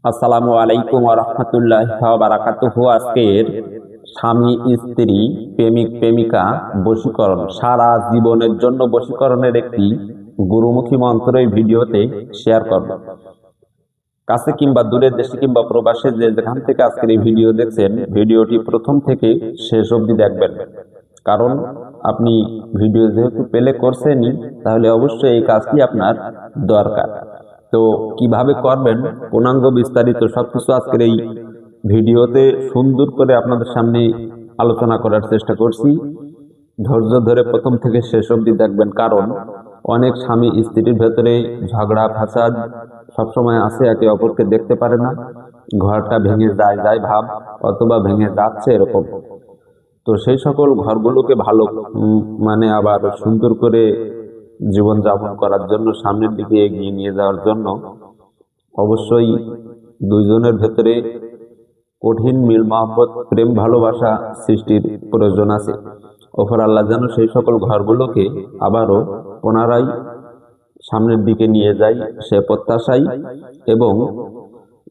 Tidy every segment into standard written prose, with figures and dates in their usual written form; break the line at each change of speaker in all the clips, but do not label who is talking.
আসসালামু আলাইকুম ওয়া রাহমাতুল্লাহি ওয়া বারাকাতুহু। আজকের স্বামী স্ত্রী প্রেমিক প্রেমিকা বশীকরণ, সারা জীবনের জন্য বশীকরণের একটি গুরুমুখী মন্ত্র এই ভিডিওতে শেয়ার করব। কাছে কিংবা দূরে, দেশে কিংবা প্রবাসে, যে যেখান থেকে আজকের এই ভিডিও দেখছেন, ভিডিওটি প্রথম থেকে শেষ অবধি দেখবেন। কারণ আপনি ভিডিও যেহেতু প্লে করছেনই, তাহলে অবশ্যই এই কাজটি আপনার দরকার। তো কিভাবে করবেন, পূর্ণাঙ্গ বিস্তারিত সবকিছু আজকের এই ভিডিওতে সুন্দর করে আপনাদের সামনে আলোচনা করার চেষ্টা করছি। ধৈর্য ধরে প্রথম থেকে শেষ অবধি দেখবেন, কারণ অনেক স্বামী স্ত্রীর ভেতরে ঝগড়া ফাসাদ সবসময় আছে, একে অপরকে দেখতে পারে না, ঘরটা ভেঙে যায় যায় ভাব, অথবা ভেঙে যাচ্ছে এরকম। তো সেই সকল ঘরগুলোকে ভালো মানে আবার সুন্দর করে জীবন যাপন করার জন্য, সামনের দিকে এগিয়ে নিয়ে যাওয়ার জন্য অবশ্যই দুইজনের ভেতরে কঠিন মিল মহব্বত, প্রেম ভালোবাসা সৃষ্টির প্রয়োজন আছে। ওপর আল্লাহ যেন সেই সকল ঘরগুলোকে আবারও পুনরায় সামনের দিকে নিয়ে যায় সে প্রত্যাশাই। এবং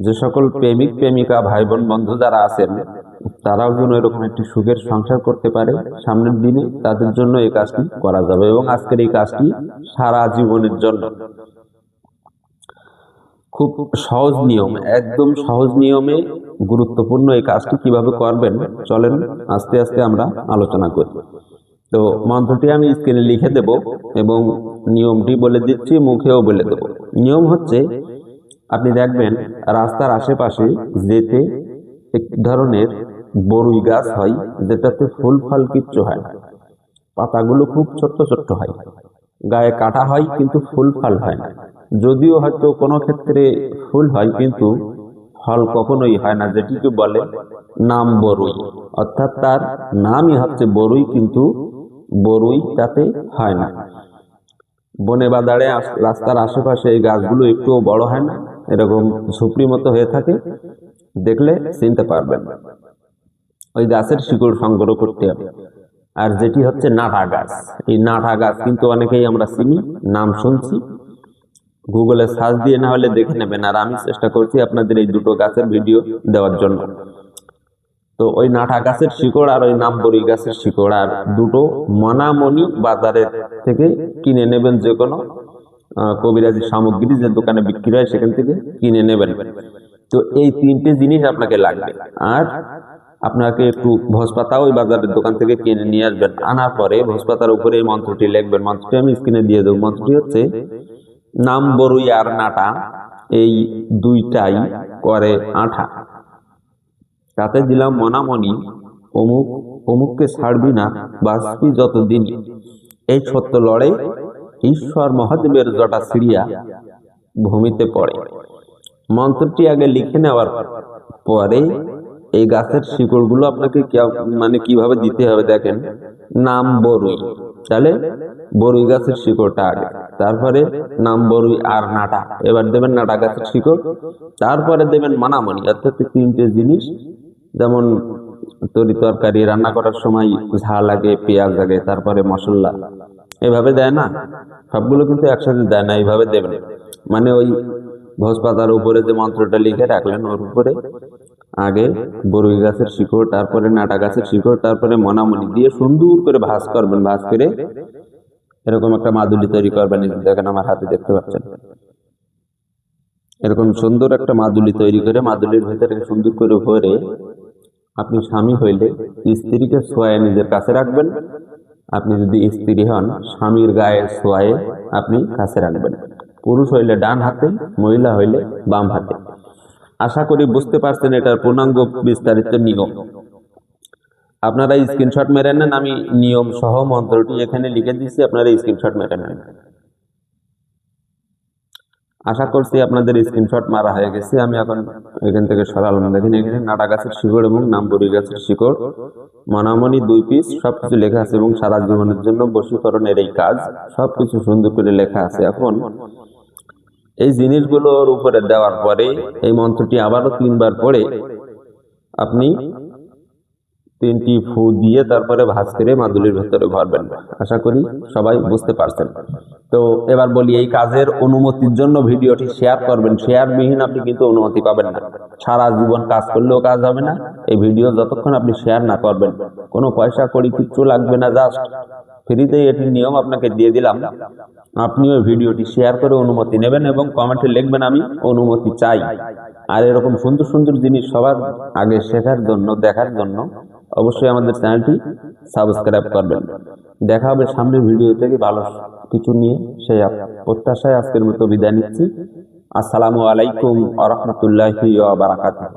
যে সকল প্রেমিক প্রেমিকা ভাই বোন বন্ধু যারা আছেন, তারাও যেন এরকম একটি সুখের সংসার করতে পারে সামনের দিনে, তাদের জন্য এই কাজটি করা যাবে। এবং আজকের এই কাজটি সারা জীবনের জন্য খুব সহজ নিয়ম, একদম সহজ নিয়মে গুরুত্বপূর্ণ এই কাজটি কিভাবে করবেন, চলেন আস্তে আস্তে আমরা আলোচনা করি। তো মন্ত্রটি আমি স্ক্রিনে লিখে দেব এবং নিয়মটি বলে দিচ্ছি, মুখেও বলে দেব। নিয়ম হচ্ছে, আপনি দেখবেন রাস্তার আশেপাশে যেতে এক ধরনের বড়ুই গাছ হয়, যেটাতে ফুল ফল কিচ্ছু হয় না, পাতাগুলো খুব ছোট্ট ছোট্ট হয়, গায়ে কাটা হয় কিন্তু ফুল ফল হয় না। যদিও হয়তো কোনো ক্ষেত্রে ফুল হয়, কিন্তু ফল কখনোই হয় না, যেটিকে বলে নাম বরুই। অর্থাৎ তার নামই হচ্ছে বরুই, কিন্তু বরুই তাতে হয় না। বনে বাজারে রাস্তার আশেপাশে এই গাছগুলো একটুও বড় হয় না, এরকম ঝুপড়ি মতো হয়ে থাকে, দেখলে চিনতে পারবেন। ওই গাছের শিকড় সংগ্রহ করতে হবে। আর যেটি হচ্ছে নাটা গাছ, এই নাটা গাছ কিন্তু অনেকেই আমরা চিনি, নাম শুনছি, গুগলে সার্চ দিয়ে না হলে দেখে নেবেন। আর আমি চেষ্টা করছি আপনাদের এই দুটো গাছের ভিডিও দেওয়ার জন্য। তো ওই নাটা গাছের শিকড় আর ওই নামবরই গাছের শিকড়, আর দুটো মনামনি বাজারের থেকে কিনে নেবেন, যে কোনো কবিরাজি সামগ্রী যে দোকানে বিক্রি হয় সেখান থেকে কিনে নেবেন। তো এই তিনটে জিনিস আপনাকে লাগবে। আর আপনাকে একটু ভোজপাতা ওই বাজারের দোকান থেকে কিনে নিয়ে আসবেন। আনার পরে ভোজপাতার উপরে এই মন্ত্রটি লিখবেন। মন্ত্রটি আমি স্ক্রিনে দিয়ে দেবো। মন্ত্রটি হচ্ছে, নাম বরুই আর নাটা এই দুইটাই করে আঠা, তাতে দিলাম মনামনি, অমুক অমুককে ছাড়বি না, বাঁচবি যতদিন, এই সত্য লড়ে ঈশ্বর মহাদেবের জটা ছিড়িয়া ভূমিতে পড়ে। মন্ত্রটি আগে লিখে নেওয়ার পরে এই গাছের শিকড়গুলো আপনাকে মানে কিভাবে দিতে হবে দেখেন। নাম বরুই, তাহলে বরুই গাছের শিকড়টা আগে, তারপরে নাম বরুই আর নাটা, এবার দেবেন নাটা গাছের শিকড়, তারপরে দেবেন মানামনি। অর্থাৎ তিনটে জিনিস, যেমন তরি তরকারি রান্না করার সময় ঝাল লাগে, পেঁয়াজ লাগে, তারপরে মশলা, এভাবে দেয় না, সবগুলো কিন্তু একসাথে দেয় না, এইভাবে দেবেন। মানে ওই ভোজপাতার উপরে যে মন্ত্রটা লিখে রাখলেন, ওর উপরে আগে বরুই গাছের শিকড়, তারপরে নাটা গাছের শিকড়, তারপরে মনামনি দিয়ে সুন্দর করে ভাঁজ করবেন। ভাঁজ করে এরকম একটা মাদুলি তৈরি করবেন। দেখেন আমার হাতে দেখতে পাচ্ছেন, এরকম সুন্দর একটা মাদুলি তৈরি করে মাদুলির ভেতরে সুন্দর করে ভরে আপনি স্বামী হইলে স্ত্রীকে ছোঁয়ায় নিজের কাছে রাখবেন। আপনি যদি স্ত্রী হন, স্বামীর গায়ে ছোঁয়ায় আপনি কাছে রাখবেন। পুরুষ হইলে ডান হাতে, মহিলা হইলে বাম হাতে। আশা করি বুঝতে পারছেন এটার পূর্ণাঙ্গ বিস্তারিত নিয়ম। আপনারা স্ক্রিনশট মেরে নেন, আমি নিয়ম সহ মন্ত্রটি এখানে লিখে দিচ্ছি, আপনারা স্ক্রিনশট মেরে নেন। আশা করছি আপনাদের স্ক্রিনশট মারা হয়ে গেছে। আমি এখন এখান থেকে সরালাম। দেখেন এখানে নাটা গাছের শিকড় এবং নামবরুই গাছের শিকড়, মনামনি 2 পিস, সবকিছু লেখা আছে এবং সারা জীবনের জন্য বশীকরণের এই কাজ, সবকিছু সুন্দর করে লেখা আছে। এখন এই জিনিসগুলোর উপরে দেওয়ার পরে এই মন্ত্রটি আবারও 3 বার পড়ে আপনি 3টি ফু দিয়ে তারপরে ভাঁজ করে মাদুলির ভেতরে ভরবেন। আশা করি সবাই বুঝতে পারছেন। তো এবার বলি, এই কাজের অনুমতির জন্য ভিডিওটি শেয়ার করবেন। শেয়ারবিহীন আপনি কিন্তু অনুমতি পাবেন না। সারা জীবন কাজ করলেও কাজ হবে না। এই ভিডিও যতক্ষণ আপনি শেয়ার না করবেন, কোনো পয়সা কড়ি কিচ্ছু লাগবে না, জাস্ট ফ্রিতেই এটির নিয়ম আপনাকে দিয়ে দিলাম। আপনিও ভিডিওটি শেয়ার করে অনুমতি নেবেন এবং কমেন্টে লিখবেন আমি অনুমতি চাই। আর এরকম সুন্দর সুন্দর জিনিস সবার আগে শেখার জন্য, দেখার জন্য অবশ্যই আমাদের চ্যানেলটি সাবস্ক্রাইব করবেন। দেখা হবে সামনের ভিডিও থেকে ভালো কিছু নিয়ে। সেই প্রত্যাশায় আজকের মতো বিদায় নিচ্ছি। আসসালামু আলাইকুম ওয়া রাহমাতুল্লাহি ওয়া বারাকাতুহু।